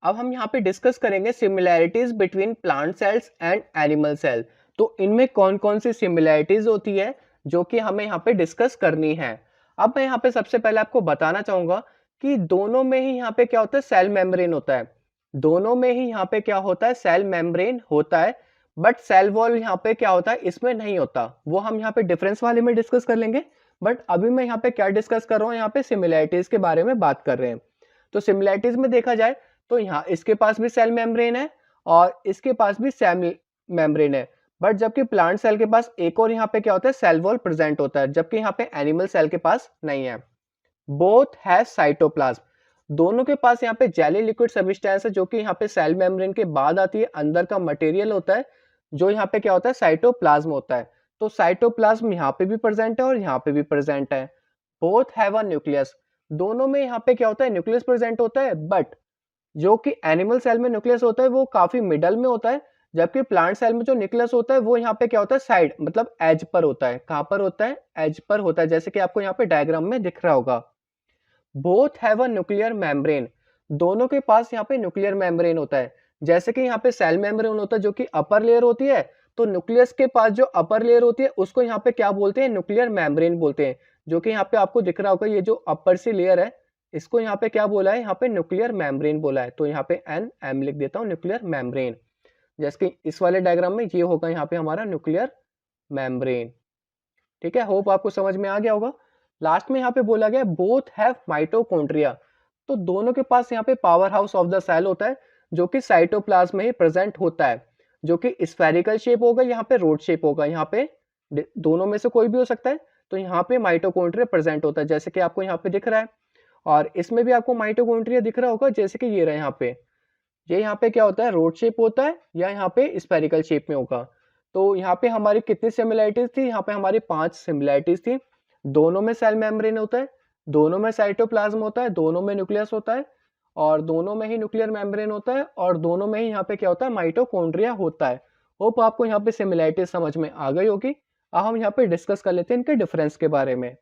अब हम यहाँ पे डिस्कस करेंगे similarities between plant cells and animal cell. तो इनमें कौन कौन सी सिमिलैरिटीज होती है जो कि हमें यहाँ पे डिस्कस करनी है। अब मैं यहाँ पे सबसे पहले आपको बताना चाहूंगा कि दोनों में ही यहाँ पे क्या होता है, सेल मेम्ब्रेन होता है। दोनों में ही यहाँ पे क्या होता है, सेल मेम्ब्रेन होता है। बट सेल वॉल यहाँ पे क्या होता है, इसमें नहीं होता। वो हम यहाँ पे डिफरेंस वाले में डिस्कस कर लेंगे। बट अभी मैं यहाँ पे क्या डिस्कस कर रहा हूँ, यहाँ पे सिमिलैरिटीज के बारे में बात कर रहे हैं। तो सिमिलैरिटीज में देखा जाए तो यहाँ इसके पास भी सेल मेम्ब्रेन है और इसके पास भी सेल मेम्ब्रेन है। बट जबकि प्लांट सेल के पास एक और यहाँ पे क्या होता है, सेल वॉल प्रेजेंट होता है, जबकि यहाँ पे एनिमल सेल के पास नहीं है। Both have cytoplasm. दोनों के पास यहाँ पे जेली लिक्विड सब्सटेंस है जो कि यहाँ पे सेल मेम्ब्रेन के बाद आती है। अंदर का मटेरियल होता है जो यहाँ पे क्या होता है, साइटोप्लाज्म होता है। तो साइटोप्लाज्म यहाँ पे भी प्रेजेंट है और यहाँ पे भी प्रेजेंट है। Both have a nucleus. दोनों में यहाँ पे क्या होता है, न्यूक्लियस प्रेजेंट होता है। बट जो कि एनिमल सेल में न्यूक्लियस होता है वो काफी मिडल में होता है, जबकि प्लांट सेल में जो न्यूक्लियस होता है वो यहाँ पे क्या होता है, साइड मतलब एज पर होता है। कहां पर होता है, एज पर होता है, जैसे कि आपको यहाँ पे डायग्राम में दिख रहा होगा। Both have a nuclear membrane. दोनों के पास यहाँ पे न्यूक्लियर मेम्ब्रेन होता है। जैसे कि यहाँ पे सेल मेम्ब्रेन होता है जो कि अपर लेयर होती है, तो न्यूक्लियस के पास जो अपर लेयर होती है उसको यहाँ पे क्या बोलते हैं, न्यूक्लियर मेम्ब्रेन बोलते हैं। जो कि यहाँ पे आपको दिख रहा होगा, ये जो अपर सी लेयर है इसको यहाँ पे क्या बोला है, यहाँ पे न्यूक्लियर मेम्ब्रेन बोला है। तो यहाँ पे एन एम लिख देता हूँ, न्यूक्लियर मेम्ब्रेन। जैसे कि इस वाले डायग्राम में ये होगा यहाँ पे हमारा न्यूक्लियर मेम्ब्रेन। ठीक है, होप आपको समझ में आ गया होगा। लास्ट में यहाँ पे बोला गया बोथ हैव माइटोकॉन्ड्रिया। तो दोनों के पास यहाँ पे power house of the cell होता है जो कि साइटोप्लाज्म में ही प्रेजेंट होता है, जो कि स्फेरिकल शेप होगा, यहाँ पे रोड शेप होगा। यहाँ पे दोनों में से कोई भी हो सकता है। तो यहाँ पे माइटोकॉन्ड्रिया प्रेजेंट होता है जैसे कि आपको यहाँ पे दिख रहा है। और इसमें भी आपको माइटोकॉन्ड्रिया दिख रहा होगा, जैसे कि ये रहा यहाँ पे। ये यहाँ पे क्या होता है, रोड शेप होता है या यहाँ पे स्फेरिकल शेप में होगा। तो यहाँ पे हमारी कितनी सिमिलैरिटीज थी, यहाँ पे हमारी 5 सिमिलैरिटीज थी। दोनों में सेल मेम्ब्रेन होता है, दोनों में साइटोप्लाज्म होता है, दोनों में न्यूक्लियस होता है, और दोनों में ही न्यूक्लियर मेम्ब्रेन होता है, और दोनों में ही यहाँ पे क्या होता है, माइटोकॉन्ड्रिया होता है। होप आपको यहाँ पे सिमिलैरिटीज समझ में आ गई होगी। अब हम यहाँ पे डिस्कस कर लेते हैं इनके डिफरेंस के बारे में।